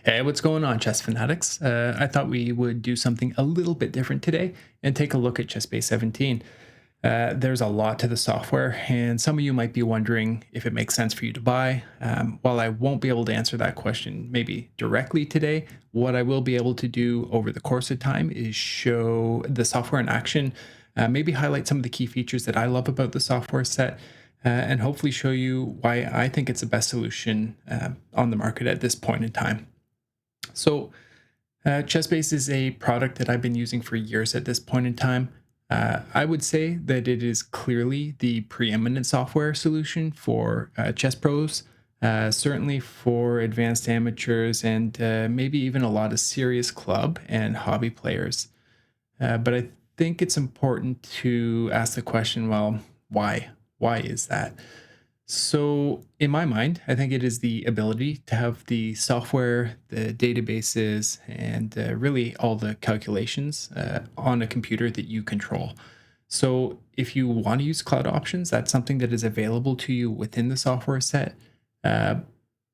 Hey, what's going on, chess fanatics? I thought we would do something a little bit different today and take a look at Chessbase 17. There's a lot to the software, and some of you might be wondering if it makes sense for you to buy. While I won't be able to answer that question maybe directly today, what I will be able to do over the course of time is show the software in action, maybe highlight some of the key features that I love about the software set, and hopefully show you why I think it's the best solution on the market at this point in time. So, Chessbase is a product that I've been using for years at this point in time. I would say that it is clearly the preeminent software solution for chess pros, certainly for advanced amateurs, and maybe even a lot of serious club and hobby players. But I think it's important to ask the question, well, why? Why is that? So, in my mind, I think it is the ability to have the software, the databases, and really all the calculations on a computer that you control. So, if you want to use cloud options, that's something that is available to you within the software set. Uh,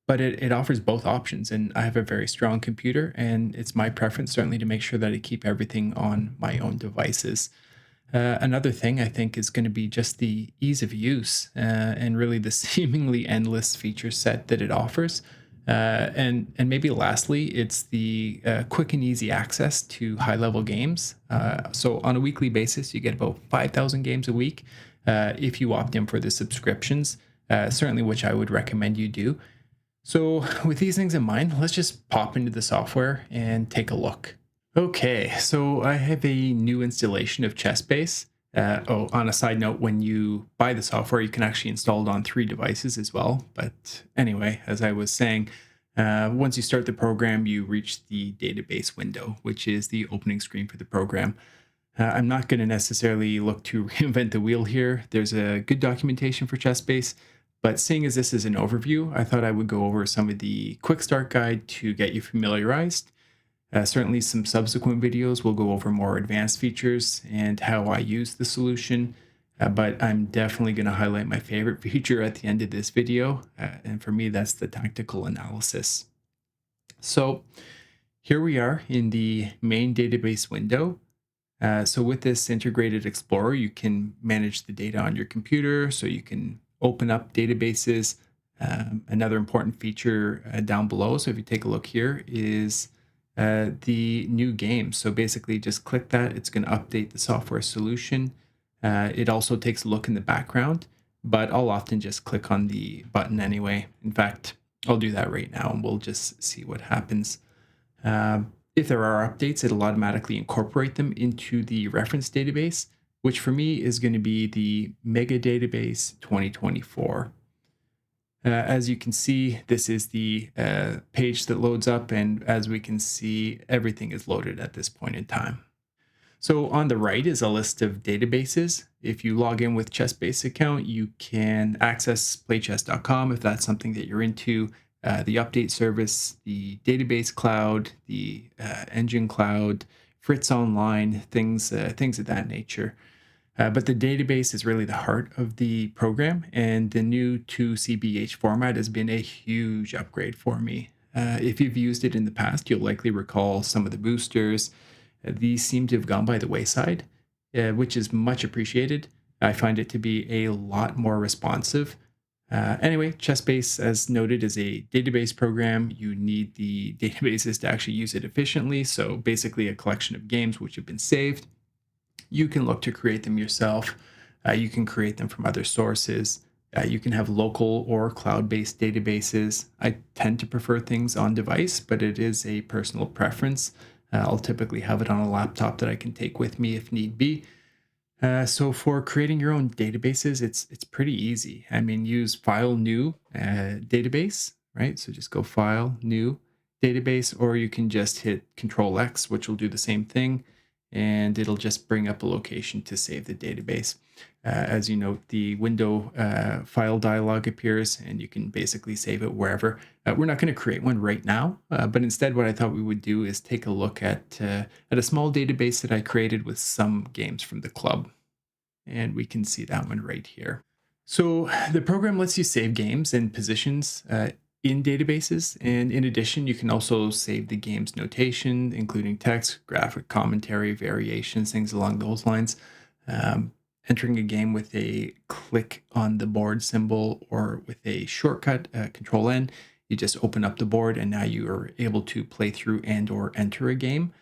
but it offers both options. And I have a very strong computer, and it's my preference certainly to make sure that I keep everything on my own devices. Another thing I think is going to be just the ease of use and really the seemingly endless feature set that it offers. And maybe lastly, it's the quick and easy access to high level games. So on a weekly basis, you get about 5,000 games a week if you opt in for the subscriptions, certainly which I would recommend you do. So with these things in mind, let's just pop into the software and take a look. Okay, so I have a new installation of Chessbase. On a side note, when you buy the software, you can actually install it on 3 devices as well. But anyway, as I was saying, once you start the program, you reach the database window, which is the opening screen for the program. I'm not going to necessarily look to reinvent the wheel here. There's a good documentation for Chessbase, but seeing as this is an overview, I thought I would go over some of the quick start guide to get you familiarized. Certainly, some subsequent videos will go over more advanced features and how I use the solution. But I'm definitely going to highlight my favorite feature at the end of this video. And for me, that's the tactical analysis. So here we are in the main database window. So with this integrated explorer, you can manage the data on your computer. So you can open up databases. Another important feature down below, so if you take a look here, is the new game. So basically just click that. It's going to update the software solution. It also takes a look in the background, but I'll often just click on the button anyway. In fact, I'll do that right now and we'll just see what happens. If there are updates, it'll automatically incorporate them into the reference database, which for me is going to be the Mega Database 2024. As you can see, this is the page that loads up, and as we can see, everything is loaded at this point in time. So on the right is a list of databases. If you log in with Chessbase account, you can access playchess.com if that's something that you're into, the update service, the database cloud, the engine cloud, Fritz Online, things of that nature. But the database is really the heart of the program, and the new 2CBH format has been a huge upgrade for me. If you've used it in the past, you'll likely recall some of the boosters. These seem to have gone by the wayside, which is much appreciated. I find it to be a lot more responsive. Anyway, Chessbase, as noted, is a database program. You need the databases to actually use it efficiently. So basically a collection of games which have been saved. You can look to create them yourself. You can create them from other sources. You can have local or cloud-based databases. I tend to prefer things on device, but it is a personal preference. I'll typically have it on a laptop that I can take with me if need be. So for creating your own databases, it's pretty easy. I mean, use file new database, right? So just go file new database, or you can just hit Control X, which will do the same thing, and it'll just bring up a location to save the database. As you note, the window file dialog appears, and you can basically save it wherever. We're not going to create one right now, but instead what I thought we would do is take a look at a small database that I created with some games from the club. And we can see that one right here. So the program lets you save games and positions in databases. And in addition, you can also save the game's notation, including text, graphic commentary, variations, things along those lines. Um, Entering a game with a click on the board symbol or with a shortcut, Control N, you just open up the board and now you are able to play through and or enter a game.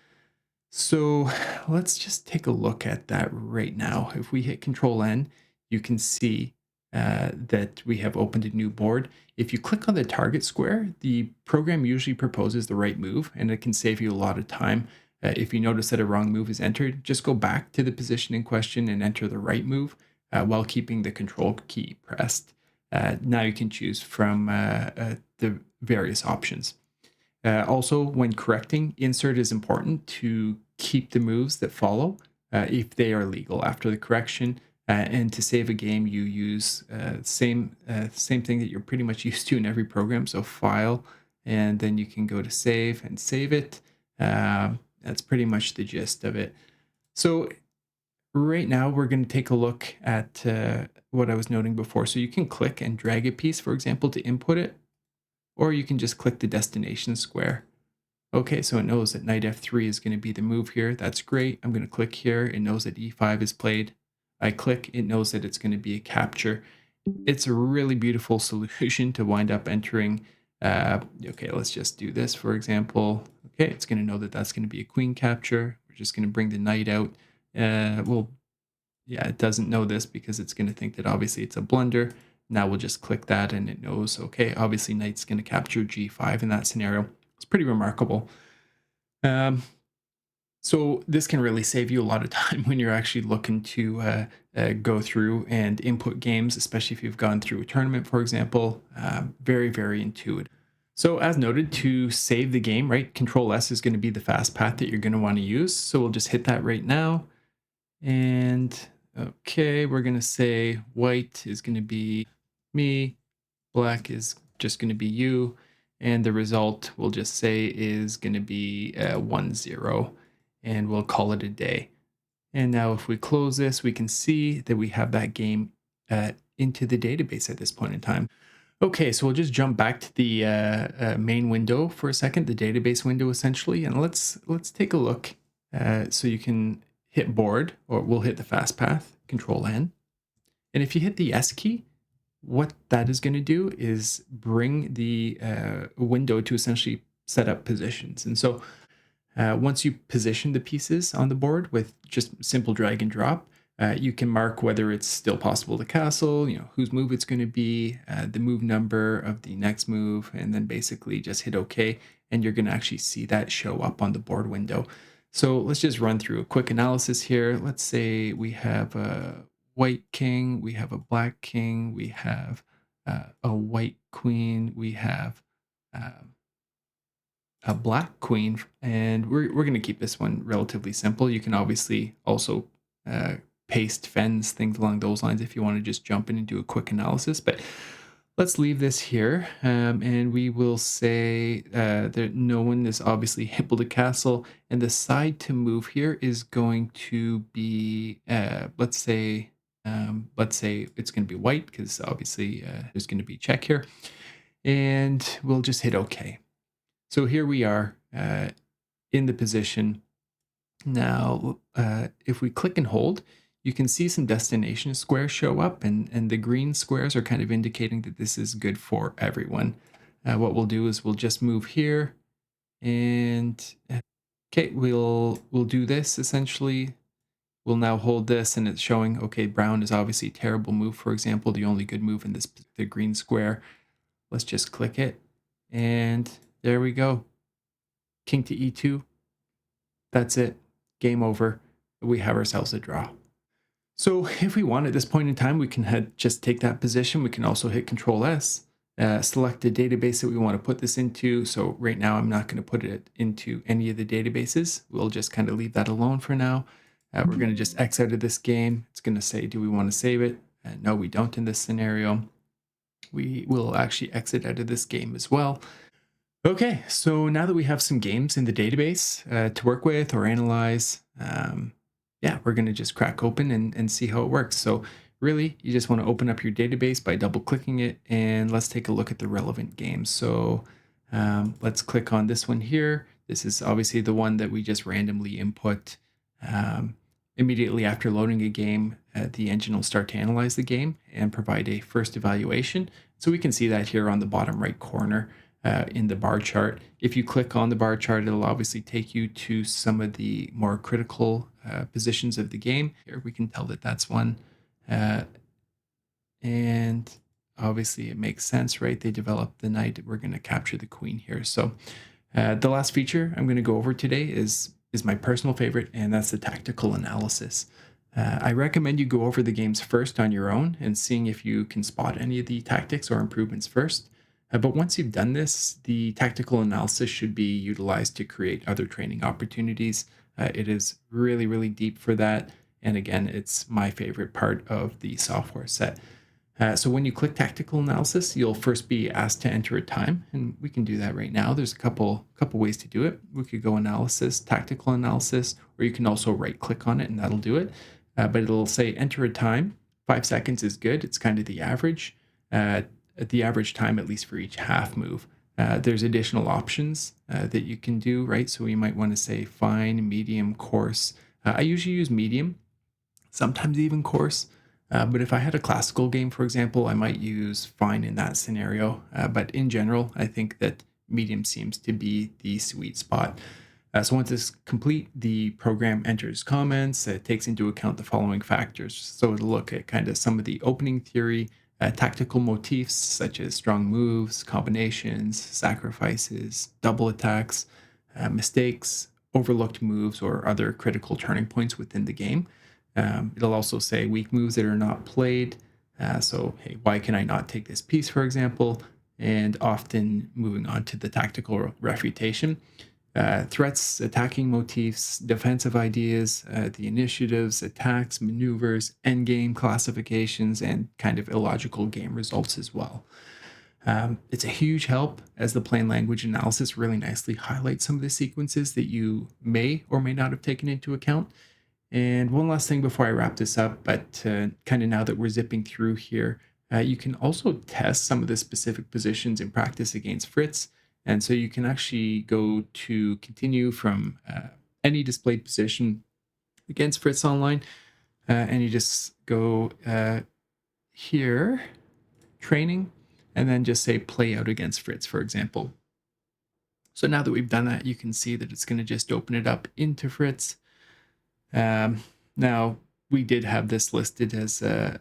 So let's just take a look at that right now. If we hit Control N, you can see that we have opened a new board. If you click on the target square, the program usually proposes the right move, and it can save you a lot of time. If you notice that a wrong move is entered, just go back to the position in question and enter the right move while keeping the control key pressed. Now you can choose from the various options. Also, when correcting, insert is important to keep the moves that follow if they are legal after the correction. And to save a game, you use same thing that you're pretty much used to in every program. So File, and then you can go to Save and save it. That's pretty much the gist of it. So right now, we're going to take a look at what I was noting before. So you can click and drag a piece, for example, to input it, or you can just click the destination square. Okay, so it knows that knight f3 is going to be the move here. That's great. I'm going to click here. It knows that e5 is played. I click, it knows that it's going to be a capture. It's a really beautiful solution to wind up entering. Okay, let's just do this, for example. Okay, it's going to know that that's going to be a queen capture. We're just going to bring the knight out. Well, yeah, it doesn't know this because it's going to think that obviously it's a blunder. Now we'll just click that and it knows, okay, obviously knight's going to capture g5 in that scenario. It's pretty remarkable. So this can really save you a lot of time when you're actually looking to go through and input games, especially if you've gone through a tournament, for example. Very, very intuitive. So as noted, to save the game, right, Control S is going to be the fast path that you're going to want to use. So we'll just hit that right now. And okay, we're going to say white is going to be me, black is just going to be you, and the result we'll just say is going to be 1-0, and we'll call it a day. And now if we close this, we can see that we have that game into the database at this point in time. Okay, so we'll just jump back to the main window for a second, the database window essentially, and let's take a look. So you can hit board, or we'll hit the fast path, Control N. And if you hit the S key, what that is going to do is bring the window to essentially set up positions. And so once you position the pieces on the board with just simple drag and drop, you can mark whether it's still possible to castle, whose move it's going to be, the move number of the next move, and then basically just hit OK, and you're going to actually see that show up on the board window. So let's just run through a quick analysis here. Let's say we have a white king, we have a black king, we have a white queen, we have a black queen, and we're going to keep this one relatively simple. You can obviously also paste fens, things along those lines if you want to just jump in and do a quick analysis, but let's leave this here, and we will say that no one is obviously able to castle, and the side to move here is going to be, let's say it's going to be white because obviously there's going to be check here, and we'll just hit OK. So here we are in the position. Now, if we click and hold, you can see some destination squares show up, and the green squares are kind of indicating that this is good for everyone. What we'll do is we'll just move here, and okay, we'll do this essentially. We'll now hold this, and it's showing, okay, brown is obviously a terrible move, for example, the only good move in this, the green square. Let's just click it, and there we go. King to e2. That's it. Game over. We have ourselves a draw. So if we want at this point in time, we can just take that position. We can also hit Control S, select the database that we want to put this into. So right now, I'm not going to put it into any of the databases. We'll just kind of leave that alone for now. We're going to just X out of this game. It's going to say, do we want to save it? No, we don't in this scenario. We will actually exit out of this game as well. Okay, so now that we have some games in the database to work with or analyze, yeah, we're going to just crack open and see how it works. So really, you just want to open up your database by double clicking it, and let's take a look at the relevant games. So let's click on this one here. This is obviously the one that we just randomly input. Um, Immediately after loading a game, the engine will start to analyze the game and provide a first evaluation. So we can see that here on the bottom right corner in the bar chart. If you click on the bar chart, it'll obviously take you to some of the more critical positions of the game. Here we can tell that that's one. Uh, and obviously it makes sense, right? They developed the knight. We're going to capture the queen here. So the last feature I'm going to go over today is my personal favorite, and that's the tactical analysis. I recommend you go over the games first on your own and seeing if you can spot any of the tactics or improvements first. But once you've done this, the tactical analysis should be utilized to create other training opportunities. It is really, really deep for that. And again, it's my favorite part of the software set. So when you click tactical analysis, you'll first be asked to enter a time, and we can do that right now. There's a couple ways to do it. We could go analysis, tactical analysis, or you can also right click on it and that'll do it. But it'll say enter a time. 5 seconds is good. It's kind of the average. At the average time, at least for each half move. There's additional options that you can do, right? So we might want to say fine, medium, coarse. I usually use medium, sometimes even coarse. But if I had a classical game, for example, I might use fine in that scenario. But in general, I think that medium seems to be the sweet spot. So once it's complete, the program enters comments. It takes into account the following factors. So it'll look at kind of some of the opening theory, tactical motifs such as strong moves, combinations, sacrifices, double attacks, mistakes, overlooked moves, or other critical turning points within the game. It'll also say weak moves that are not played. So, hey, why can I not take this piece, for example? And often moving on to the tactical refutation. Threats, attacking motifs, defensive ideas, the initiatives, attacks, maneuvers, endgame classifications, and kind of illogical game results as well. It's a huge help as the plain language analysis really nicely highlights some of the sequences that you may or may not have taken into account. And one last thing before I wrap this up, but kind of now that we're zipping through here, you can also test some of the specific positions in practice against Fritz. And so you can actually go to continue from any displayed position against Fritz Online, and you just go here, training, and then just say play out against Fritz, for example. So now that we've done that, you can see that it's going to just open it up into Fritz. Now, we did have this listed as a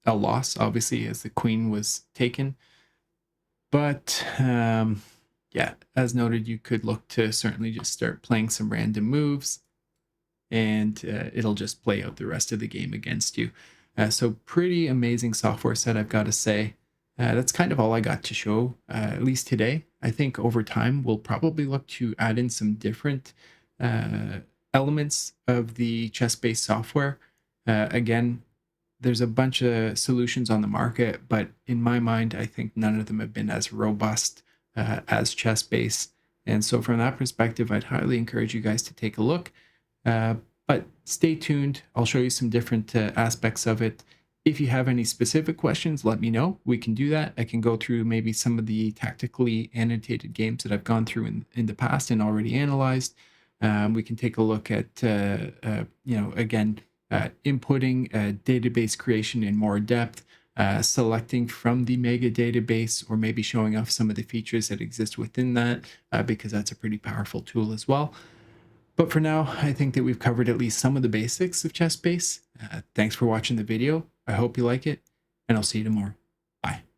loss, obviously, as the queen was taken. But yeah, as noted, you could look to certainly just start playing some random moves, and it'll just play out the rest of the game against you. So pretty amazing software set, I've got to say. That's kind of all I got to show, at least today. I think over time, we'll probably look to add in some different elements of the Chessbase software. Again, there's a bunch of solutions on the market, but in my mind, I think none of them have been as robust as Chessbase. And so from that perspective, I'd highly encourage you guys to take a look. But stay tuned. I'll show you some different aspects of it. If you have any specific questions, let me know. We can do that. I can go through maybe some of the tactically annotated games that I've gone through in the past and already analyzed. We can take a look at, again, inputting database creation in more depth, selecting from the mega database, or maybe showing off some of the features that exist within that, because that's a pretty powerful tool as well. But for now, I think that we've covered at least some of the basics of Chessbase. Thanks for watching the video. I hope you like it, and I'll see you tomorrow. Bye.